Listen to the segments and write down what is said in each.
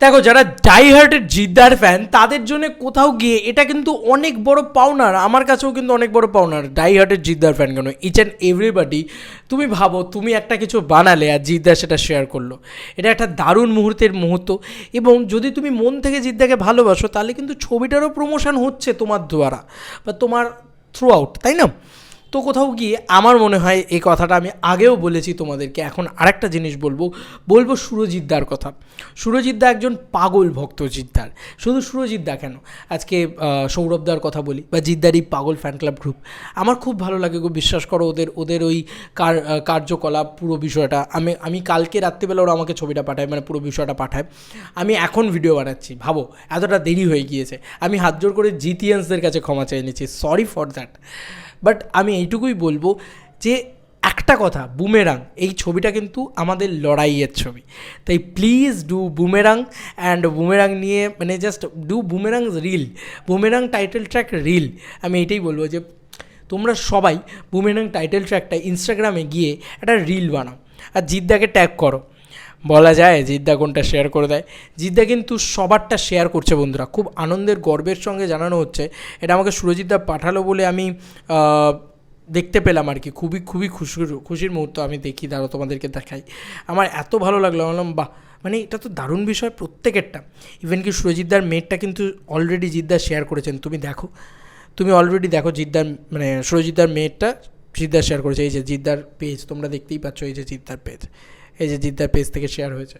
দেখো, যারা ডাই হার্টের জিদ্দার ফ্যান তাদের জন্য কোথাও গিয়ে এটা কিন্তু অনেক বড় পাওনার, আমার কাছেও কিন্তু অনেক বড় পাওনার। ডাই হার্টের জিদ্দার ফ্যান কেন, ইচ অ্যান্ড এভরিবাডি। তুমি ভাবো, তুমি একটা কিছু বানালে আর জিদ্দা সেটা শেয়ার করলো, এটা একটা দারুণ মুহূর্ত। এবং যদি তুমি মন থেকে জিদ্দাকে ভালোবাসো তাহলে কিন্তু ছবিটারও প্রমোশন হচ্ছে তোমার দ্বারা বা তোমার থ্রু আউট, তাই না? তো কোথাও গিয়ে আমার মনে হয় এই কথাটা আমি আগেও বলেছি তোমাদেরকে, এখন আরেকটা জিনিস বলবো সুরজিৎদার কথা। সুরজিৎদা একজন পাগল ভক্ত জিদ্দার। শুধু সুরজিৎদা কেন, আজকে সৌরভদার কথা বলি বা জিদ্দারই পাগল ফ্যান ক্লাব গ্রুপ, আমার খুব ভালো লাগে গো, বিশ্বাস করো। ওদের ওই কার্যকলাপ পুরো বিষয়টা আমি কালকে রাত্রিবেলা ওরা আমাকে ছবিটা পাঠায়, মানে পুরো বিষয়টা পাঠায়। আমি এখন ভিডিও বানাচ্ছি, ভাবো এতটা দেরি হয়ে গিয়েছে। আমি হাত জোর করে জিতিয়ান্সদের কাছে ক্ষমা চেয়ে নিচ্ছি, সরি ফর দ্যাট। বাট আমি এইটুকুই বলবো যে একটা কথা, বুমেরাং এই ছবিটা কিন্তু আমাদের লড়াইয়ের ছবি, তাই please do boomerang. And boomerang নিয়ে মানে just do boomerang reel, boomerang title track reel. আমি এটাই বলবো যে তোমরা সবাই বুমেরাং টাইটেল ট্র্যাকটা ইনস্টাগ্রামে গিয়ে একটা রিল বানাও আর জিদ্দাকে ট্যাগ করো। বলা যায় জিদ্দা কোনটা শেয়ার করে দেয়, জিদ্দা কিন্তু সবারটা শেয়ার করছে বন্ধুরা। খুব আনন্দের গর্বের সঙ্গে জানানো হচ্ছে, এটা আমাকে সুরজিৎদা পাঠালো বলে আমি দেখতে পেলাম আর কি। খুবই খুশির মুহূর্ত। আমি দেখি, দাঁড়ো তোমাদেরকে দেখাই। আমার এত ভালো লাগলো, বললাম বাহ, মানে এটা তো দারুণ বিষয় প্রত্যেকেরটা। ইভেন কি সুরজিৎদার মেয়েরটা কিন্তু অলরেডি জিদ্দা শেয়ার করেছেন, তুমি অলরেডি দেখো জিদ্দার মানে সুরজিৎদার মেয়েরটা জিদ্দা শেয়ার করেছে। এই যে জিদ্দার পেজ তোমরা দেখতেই পাচ্ছ, এই যে জিদ্দার পেজ, এই যে জিদ্দার পেজ থেকে শেয়ার হয়েছে।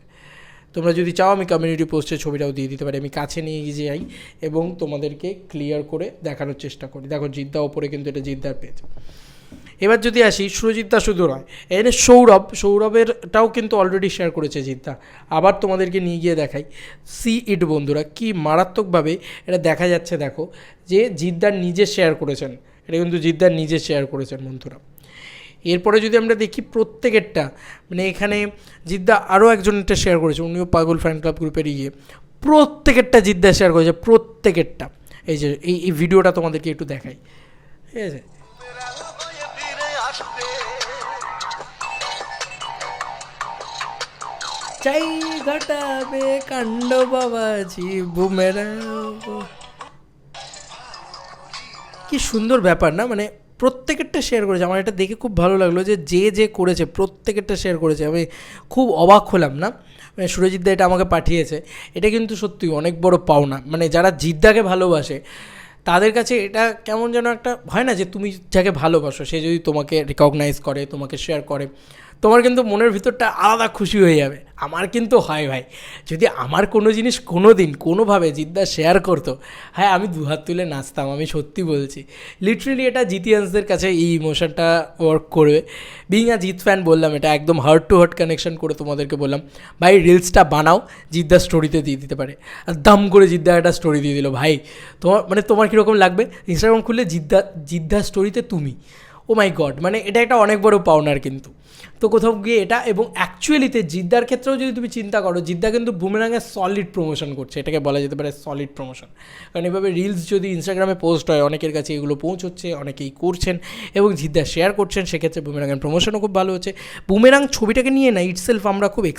তোমরা যদি চাও আমি কমিউনিটি পোস্টে ছবিটাও দিয়ে দিতে পারি। আমি কাছে নিয়ে গিয়ে যাই এবং তোমাদেরকে ক্লিয়ার করে দেখানোর চেষ্টা করি। দেখো জিদ্দা ওপরে কিন্তু এটা জিদ্দার পেজ। এবার যদি আসি, সুরজিৎদা শুধু নয়, এখানে সৌরভেরটাও কিন্তু অলরেডি শেয়ার করেছে জিদ্দা। আবার তোমাদেরকে নিয়ে গিয়ে দেখাই, সি ইট বন্ধুরা, কি মারাত্মকভাবে এটা দেখা যাচ্ছে। দেখো যে জিদ্দার নিজে শেয়ার করেছেন, এটা কিন্তু জিদ্দার নিজে শেয়ার করেছেন বন্ধুরা। এরপরে যদি আমরা দেখি প্রত্যেকেরটা, মানে এখানে জিদ্দা আরও একজনটা শেয়ার করেছে, উনিও পাগল ফ্যান ক্লাব গ্রুপের প্রত্যেকেরটা জিদ্দা শেয়ার করেছে, প্রত্যেকেরটা। এই যে এই ভিডিওটা তোমাদেরকে একটু দেখাই, ঠিক আছে? চাই ঘটাবে কাণ্ড বাবাজি বুমেরাং। কি সুন্দর ব্যাপার না, মানে প্রত্যেকেরটা শেয়ার করেছে। আমার এটা দেখে খুব ভালো লাগলো যে করেছে প্রত্যেকেরটা শেয়ার করেছে। আমি খুব অবাক হলাম না, মানে সুরজিৎদা এটা আমাকে পাঠিয়েছে। এটা কিন্তু সত্যি অনেক বড় পাওনা, মানে যারা জিদ্দাকে ভালোবাসে তাদের কাছে এটা কেমন যেন একটা হয় না, যে তুমি যাকে ভালোবাসো সে যদি তোমাকে রিকগনাইজ করে, তোমাকে শেয়ার করে, তোমার কিন্তু মনের ভিতরটা আলাদা খুশি হয়ে যাবে। আমার কিন্তু হয় ভাই, যদি আমার কোনো জিনিস কোনো দিন কোনোভাবে জিদ্দা শেয়ার করতো, হ্যাঁ আমি দুহাত তুলে নাচতাম, আমি সত্যি বলছি। লিটারেলি এটা জিতিয়ান্সদের কাছে এই ইমোশনটা ওয়ার্ক করবে। বিং আ জিত ফ্যান বললাম, এটা একদম হার্ট টু হার্ট কানেকশন করে তোমাদেরকে বললাম, ভাই রিলসটা বানাও, জিদ্দা স্টোরিতে দিয়ে দিতে পারে। আর দাম করে জিদ্দা একটা স্টোরি দিয়ে দিল, ভাই তোমার কীরকম লাগবে? ইনস্টাগ্রাম খুললে জিদ্দা স্টোরিতে তুমি, ও মাই গড, মানে এটা একটা অনেক বড় পাওনার কিন্তু। তো কোথাও গিয়ে এটা, এবং অ্যাকচুয়ালিতে জিদ্দার ক্ষেত্রেও যদি তুমি চিন্তা করো, জিদ্দা কিন্তু বুমেরাঙের সলিড প্রমোশন করছে, এটাকে বলা যেতে পারে সলিড প্রমোশন। কারণ এভাবে রিলস যদি ইনস্টাগ্রামে পোস্ট হয়, অনেকের কাছে এগুলো পৌঁছচ্ছে, অনেকেই করছেন এবং জিদ্দা শেয়ার করছেন, সেক্ষেত্রে বুমেরাঙের প্রমোশনও খুব ভালো হচ্ছে। বুমেরাং ছবিটাকে নিয়ে না ইটসেলফ আমরা খুবই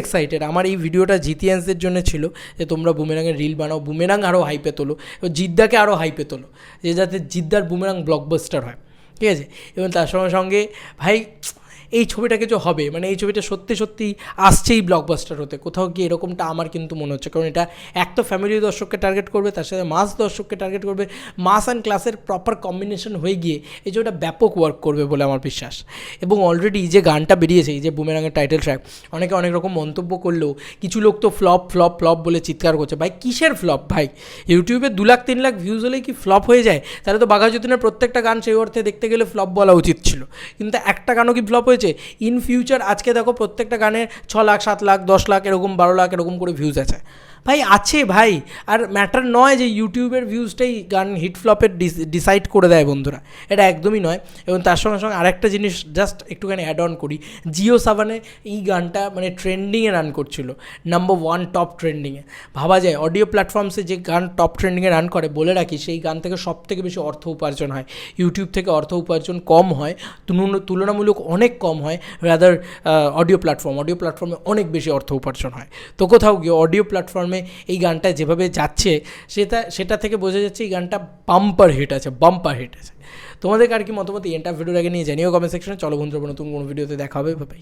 এক্সাইটেড। আমার এই ভিডিওটা জিতিয়ান্সদের জন্য ছিল, যে তোমরা বুমেরাঙের রিল বানাও, বুমেরাং আরও হাইপে তোলো, জিদ্দাকে আরও হাইপে তোলো, যে যাতে জিদ্দার বুমেরাং ব্লকবাস্টার হয়, ঠিক আছে? এবং তার সঙ্গে সঙ্গে ভাই এই ছবিটা কিছু হবে, মানে এই ছবিটা সত্যি আসছেই ব্লকবাস্টার হতে। কোথাও গিয়ে এরকমটা আমার কিন্তু মনে হচ্ছে, কারণ এটা এক তো ফ্যামিলি দর্শককে টার্গেট করবে, তার সাথে মাস দর্শককে টার্গেট করবে, মাস অ্যান্ড ক্লাসের প্রপার কম্বিনেশন হয়ে গিয়ে এই ছবিটা ব্যাপক ওয়ার্ক করবে বলে আমার বিশ্বাস। এবং অলরেডি যে গানটা বেরিয়েছে, এই যে বুমেরাঙের টাইটেল ট্র্যাক, অনেকে অনেক রকম মন্তব্য করলেও কিছু লোক তো ফ্লপ বলে চিৎকার করছে। ভাই কিসের ফ্লপ ভাই? ইউটিউবে 2 লাখ 3 লাখ ভিউজ হলেই কি ফ্লপ হয়ে যায়? তাহলে তো বাঘা যতীনের প্রত্যেকটা গান সেই অর্থে দেখতে গেলে ফ্লপ বলা উচিত ছিল, কিন্তু একটা গানও কি ফ্লপ হয়েছে? ইন ফিউচার আজকে দেখো প্রত্যেকটা গানে 6 লাখ 7 লাখ 10 লাখ এরকম 12 লাখ এরকম করে ভিউজ আছে। ভাই আছে ভাই, আর ম্যাটার নয় যে ইউটিউবের ভিউজটাই গান হিট ফ্লপের ডিসাইড করে দেয় বন্ধুরা, এটা একদমই নয়। এবং তার সঙ্গে সঙ্গে আরেকটা জিনিস জাস্ট একটুখানি অ্যাড অন করি, জিও সাভানে এই গানটা মানে ট্রেন্ডিংয়ে রান করছিল, নাম্বার 1 টপ ট্রেন্ডিংয়ে। ভাবা যায় অডিও প্ল্যাটফর্মসে যে গান টপ ট্রেন্ডিংয়ে রান করে, বলে রাখি সেই গান থেকে সব থেকে বেশি অর্থ উপার্জন হয়, ইউটিউব থেকে অর্থ উপার্জন কম হয়, তুলনামূলক অনেক কম হয় রাদার অডিও প্ল্যাটফর্মে অনেক বেশি অর্থ উপার্জন হয়। তো কোথাও গিয়ে অডিও প্ল্যাটফর্মে এই গানটা যেভাবে যাচ্ছে সেটা থেকে বোঝা যাচ্ছে এই গানটা বাম্পার হিট আছে। তোমাদের আর কি মতামত এই এন্টার ভিডিওর আগে নিয়ে জানিও কমেন্ট সেকশনে। চলো বন্ধুরা, নতুন কোনো ভিডিওতে দেখা হবে, ভাই।